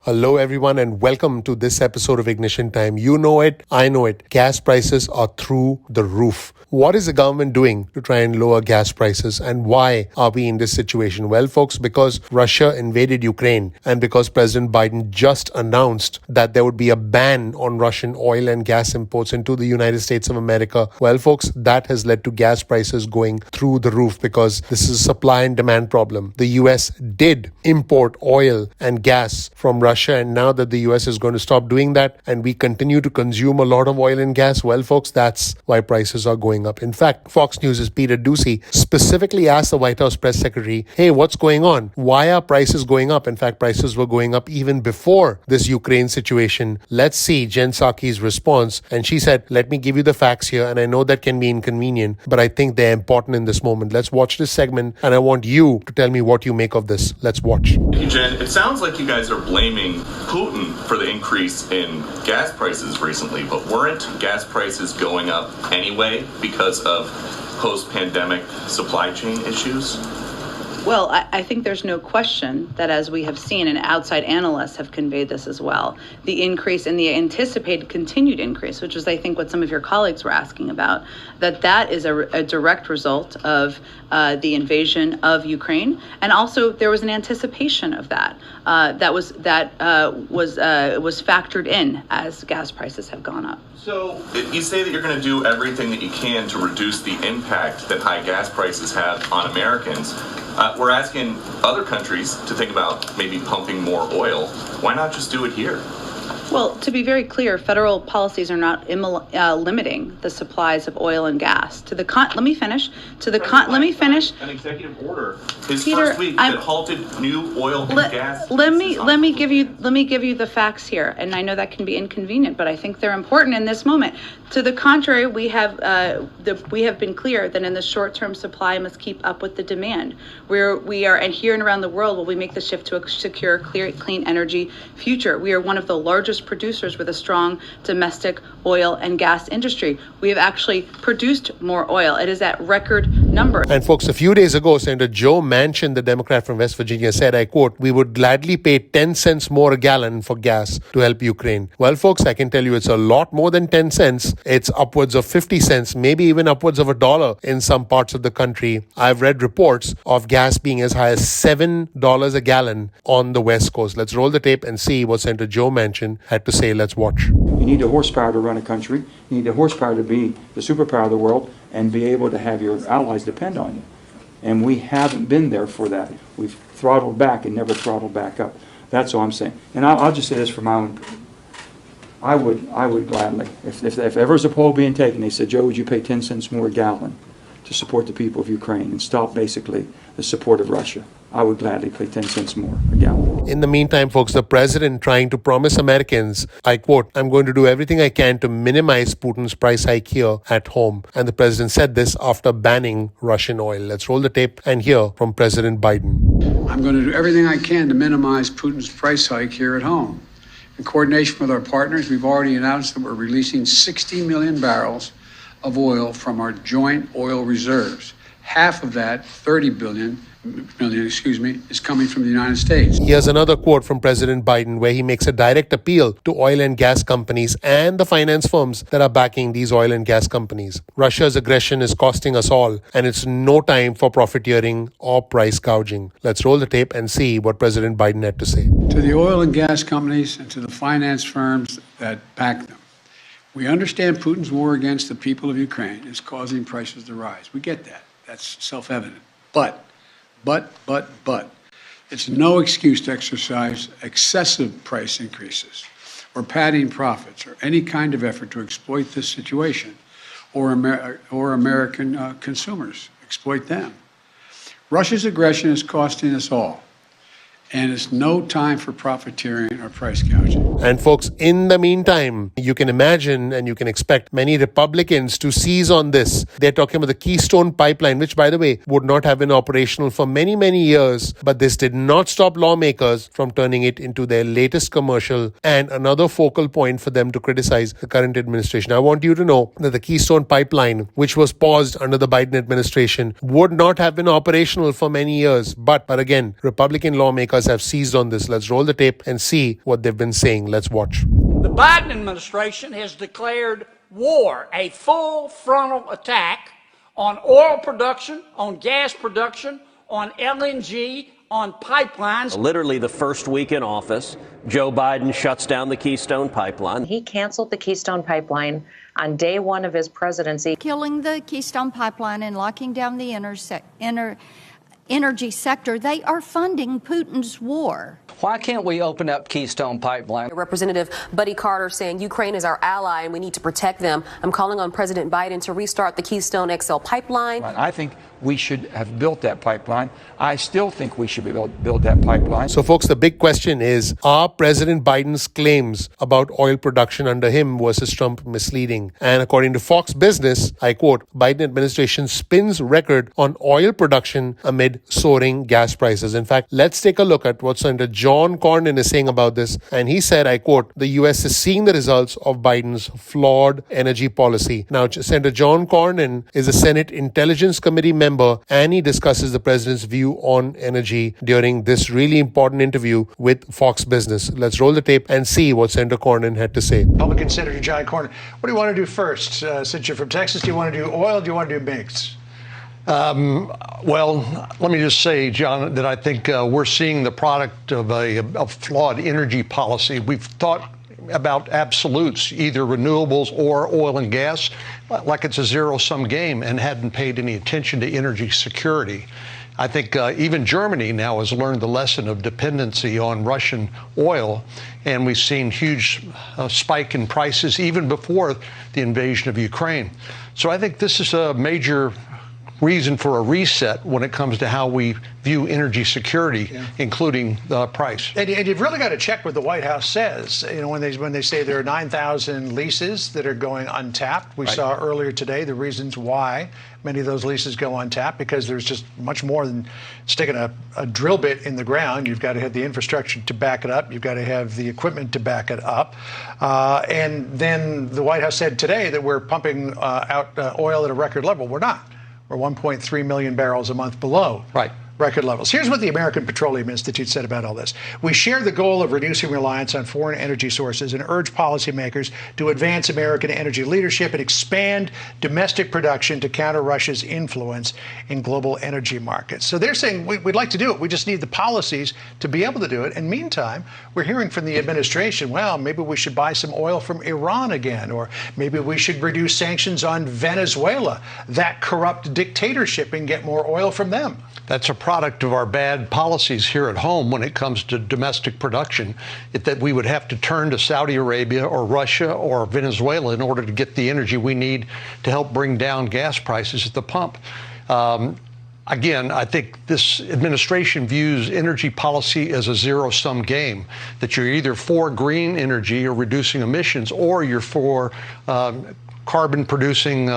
Hello, everyone, and welcome to this episode of Ignition Time. You know it, I know it. Gas prices are through the roof. What is the government doing to try and lower gas prices, and why are we in this situation? Well, folks, because Russia invaded Ukraine and because President Biden just announced that there would be a ban on Russian oil and gas imports into the United States of America. Well, folks, that has led to gas prices going through the roof because this is a supply and demand problem. The US did import oil and gas from Russia, and now that the US is going to stop doing that and we continue to consume a lot of oil and gas, well, folks, that's why prices are going up. In fact, Fox News' Peter Doocy specifically asked the White House press secretary, hey, what's going on? Why are prices going up? In fact, prices were going up even before this Ukraine situation. Let's see Jen Psaki's response. And she said, let me give you the facts here. And I know that can be inconvenient, but I think they're important in this moment. Let's watch this segment, and I want you to tell me what you make of this. Let's watch. Hey, Jen, it sounds like you guys are blaming Putin for the increase in gas prices recently, but weren't gas prices going up anyway because of post-pandemic supply chain issues? Well, I think there's no question that, as we have seen, and outside analysts have conveyed this as well, the increase and the anticipated continued increase, which is, I think, what some of your colleagues were asking about, that is a direct result of the invasion of Ukraine, and also there was an anticipation of that was factored in as gas prices have gone up. So you say that you're going to do everything that you can to reduce the impact that high gas prices have on Americans. We're asking other countries to think about maybe pumping more oil. Why not just do it here? Well, to be very clear, federal policies are not limiting the supplies of oil and gas. Let me finish. Let me finish. An executive order his Peter, first week that halted new oil and gas. Let me give you the facts here, and I know that can be inconvenient, but I think they're important in this moment. To the contrary, we have been clear that in the short term, supply must keep up with the demand. We are, and here and around the world, will we make the shift to a secure, clean energy future. We are one of the largest producers with a strong domestic oil and gas industry. We have actually produced more oil. It is at record numbers. And folks, a few days ago, Senator Joe Manchin, the Democrat from West Virginia, said, I quote, we would gladly pay 10 cents more a gallon for gas to help Ukraine. Well, folks, I can tell you it's a lot more than 10 cents. It's upwards of 50 cents, maybe even upwards of $1 in some parts of the country. I've read reports of gas being as high as $7 a gallon on the West Coast. Let's roll the tape and see what Senator Joe Manchin had to say. Let's watch. You need the horsepower to run a country. You need the horsepower to be the superpower of the world and be able to have your allies depend on you. And we haven't been there for that. We've throttled back and never throttled back up. That's all I'm saying. And I'll just say this for my own. I would gladly, if ever was a poll being taken, they said, Joe, would you pay 10 cents more a gallon to support the people of Ukraine and stop basically the support of Russia? I would gladly pay 10 cents more a gallon. In the meantime, folks, the president trying to promise Americans, I quote, I'm going to do everything I can to minimize Putin's price hike here at home. And the president said this after banning Russian oil. Let's roll the tape and hear from President Biden. I'm going to do everything I can to minimize Putin's price hike here at home. In coordination with our partners, we've already announced that we're releasing 60 million barrels of oil from our joint oil reserves. Half of that, 30 million, is coming from the United States. Here's another quote from President Biden where he makes a direct appeal to oil and gas companies and the finance firms that are backing these oil and gas companies. Russia's aggression is costing us all, and it's no time for profiteering or price gouging. Let's roll the tape and see what President Biden had to say. To the oil and gas companies and to the finance firms that back them, we understand Putin's war against the people of Ukraine is causing prices to rise. We get that. That's self-evident. But it's no excuse to exercise excessive price increases or padding profits or any kind of effort to exploit this situation or American consumers, exploit them. Russia's aggression is costing us all. And it's no time for profiteering or price gouging. And folks, in the meantime, you can imagine and you can expect many Republicans to seize on this. They're talking about the Keystone Pipeline, which, by the way, would not have been operational for many, many years. But this did not stop lawmakers from turning it into their latest commercial and another focal point for them to criticize the current administration. I want you to know that the Keystone Pipeline, which was paused under the Biden administration, would not have been operational for many years. But again, Republican lawmakers us have seized on this. Let's roll the tape and see what they've been saying. Let's watch. The Biden administration has declared war, a full frontal attack on oil production, on gas production, on LNG, on pipelines. Literally the first week in office, Joe Biden shuts down the Keystone Pipeline. He canceled the Keystone Pipeline on day one of his presidency. Killing the Keystone Pipeline and locking down the energy sector, they are funding Putin's war. Why can't we open up Keystone Pipeline? Representative Buddy Carter saying Ukraine is our ally and we need to protect them. I'm calling on President Biden to restart the Keystone XL pipeline. I think we should have built that pipeline. I still think we should build that pipeline. So, folks, the big question is, are President Biden's claims about oil production under him versus Trump misleading? And according to Fox Business, I quote, Biden administration spins record on oil production amid soaring gas prices. In fact, let's take a look at what Senator John Cornyn is saying about this. And he said, I quote, the U.S. is seeing the results of Biden's flawed energy policy. Now, Senator John Cornyn is a Senate Intelligence Committee member, and he discusses the president's view on energy during this really important interview with Fox Business. Let's roll the tape and see what Senator Cornyn had to say. Republican Senator John Cornyn, what do you want to do first? Since you're from Texas, do you want to do oil? Do you want to do mixed? Well, let me just say, John, that I think we're seeing the product of a flawed energy policy. We've thought about absolutes, either renewables or oil and gas, like it's a zero-sum game, and hadn't paid any attention to energy security. I think even Germany now has learned the lesson of dependency on Russian oil, and we've seen huge spike in prices even before the invasion of Ukraine. So I think this is a major reason for a reset when it comes to how we view energy security, including the price. And you've really got to check what the White House says. You know, when they say there are 9,000 leases that are going untapped. We saw earlier today the reasons why many of those leases go untapped, because there's just much more than sticking a drill bit in the ground. You've got to have the infrastructure to back it up. You've got to have the equipment to back it up. And then the White House said today that we're pumping out oil at a record level. We're not. We're 1.3 million barrels a month below record levels. Here's what the American Petroleum Institute said about all this. We share the goal of reducing reliance on foreign energy sources and urge policymakers to advance American energy leadership and expand domestic production to counter Russia's influence in global energy markets. So they're saying we'd like to do it. We just need the policies to be able to do it. And meantime, we're hearing from the administration, well, maybe we should buy some oil from Iran again, or maybe we should reduce sanctions on Venezuela, that corrupt dictatorship, and get more oil from them. That's a product of our bad policies here at home when it comes to domestic production, that we would have to turn to Saudi Arabia or Russia or Venezuela in order to get the energy we need to help bring down gas prices at the pump. Again, I think this administration views energy policy as a zero-sum game, that you're either for green energy or reducing emissions, or you're for carbon-producing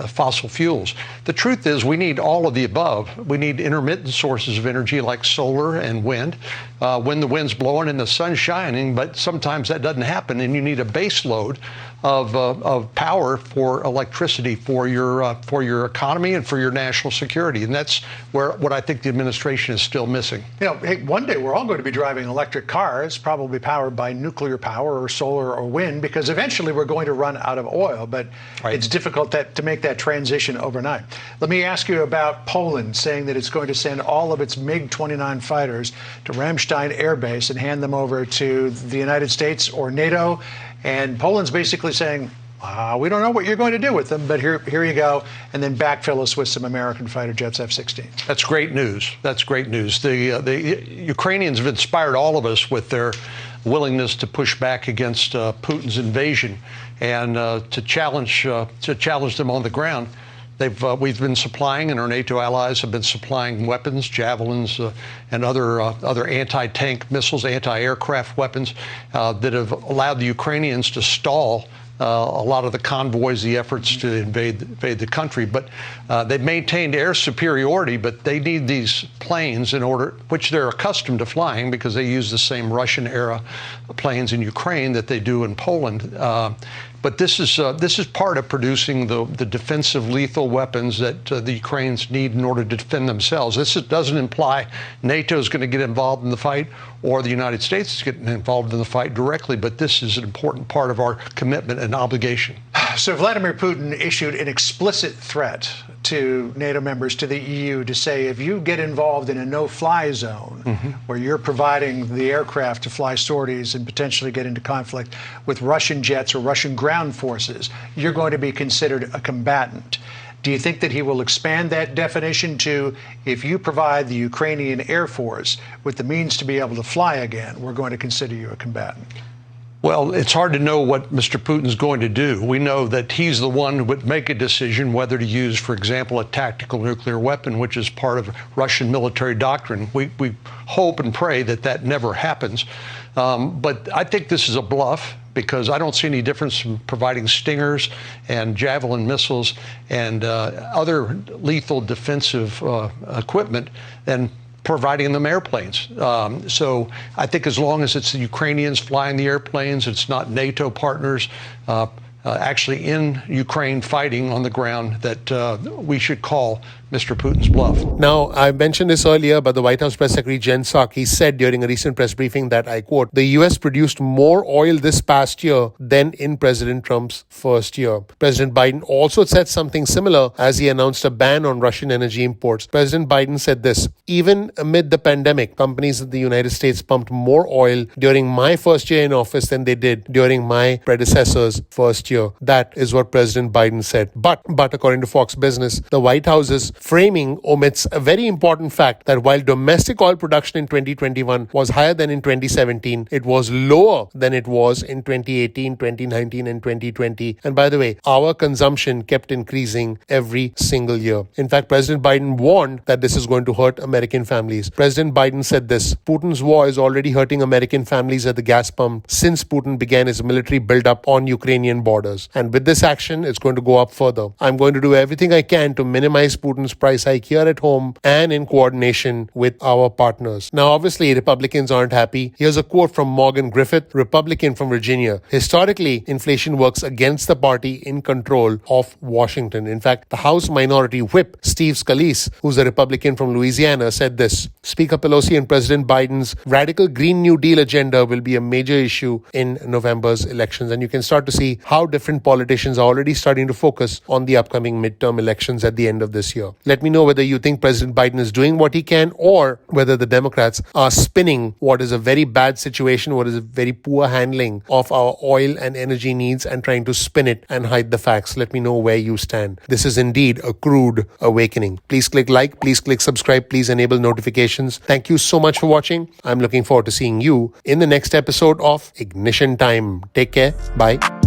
fossil fuels. The truth is we need all of the above. We need intermittent sources of energy like solar and wind, when the wind's blowing and the sun's shining, but sometimes that doesn't happen, and you need a base load of power for electricity for your economy and for your national security. And that's what I think the administration is still missing. You know, hey, one day we're all going to be driving electric cars, probably powered by nuclear power or solar or wind, because eventually we're going to run out of oil. But it's difficult to make that transition overnight. Let me ask you about Poland saying that it's going to send all of its MiG-29 fighters to Ramstein Air Base and hand them over to the United States or NATO. And Poland's basically saying, we don't know what you're going to do with them, but here you go, and then backfill us with some American fighter jets, F-16. That's great news. That's great news. The Ukrainians have inspired all of us with their willingness to push back against Putin's invasion and to challenge them on the ground. We've been supplying, and our NATO allies have been supplying weapons, javelins, and other anti-tank missiles, anti-aircraft weapons that have allowed the Ukrainians to stall a lot of the convoys, the efforts to invade the country. But they've maintained air superiority, but they need these planes in order, which they're accustomed to flying because they use the same Russian-era planes in Ukraine that they do in Poland. But this is part of producing the defensive lethal weapons that the Ukrainians need in order to defend themselves. This doesn't imply NATO is going to get involved in the fight or the United States is getting involved in the fight directly, but this is an important part of our commitment and obligation. So Vladimir Putin issued an explicit threat to NATO members, to the EU, to say if you get involved in a no-fly zone where you're providing the aircraft to fly sorties and potentially get into conflict with Russian jets or Russian ground forces, you're going to be considered a combatant. Do you think that he will expand that definition to if you provide the Ukrainian Air Force with the means to be able to fly again, we're going to consider you a combatant? Well, it's hard to know what Mr. Putin's going to do. We know that he's the one who would make a decision whether to use, for example, a tactical nuclear weapon, which is part of Russian military doctrine. We hope and pray that that never happens. But I think this is a bluff, because I don't see any difference from providing Stingers and Javelin missiles and other lethal defensive equipment than providing them airplanes. So I think as long as it's the Ukrainians flying the airplanes, it's not NATO partners actually in Ukraine fighting on the ground, that we should call Mr. Putin's bluff. Now, I mentioned this earlier, but the White House Press Secretary Jen Psaki said during a recent press briefing that, I quote, the U.S. produced more oil this past year than in President Trump's first year. President Biden also said something similar as he announced a ban on Russian energy imports. President Biden said this: even amid the pandemic, companies in the United States pumped more oil during my first year in office than they did during my predecessor's first year. That is what President Biden said. But according to Fox Business, the White House's framing omits a very important fact that while domestic oil production in 2021 was higher than in 2017, it was lower than it was in 2018, 2019, and 2020. And by the way, our consumption kept increasing every single year. In fact, President Biden warned that this is going to hurt American families. President Biden said this: Putin's war is already hurting American families at the gas pump since Putin began his military buildup on Ukrainian borders. And with this action, it's going to go up further. I'm going to do everything I can to minimize Putin's price hike here at home and in coordination with our partners. Now, obviously, Republicans aren't happy. Here's a quote from Morgan Griffith, Republican from Virginia. Historically, inflation works against the party in control of Washington. In fact, the House Minority Whip, Steve Scalise, who's a Republican from Louisiana, said this: Speaker Pelosi and President Biden's radical Green New Deal agenda will be a major issue in November's elections. And you can start to see how different politicians are already starting to focus on the upcoming midterm elections at the end of this year. Let me know whether you think President Biden is doing what he can, or whether the Democrats are spinning what is a very bad situation, what is a very poor handling of our oil and energy needs, and trying to spin it and hide the facts. Let me know where you stand. This is indeed a crude awakening. Please click like, please click subscribe, please enable notifications. Thank you so much for watching. I'm looking forward to seeing you in the next episode of Ignition Time. Take care. Bye.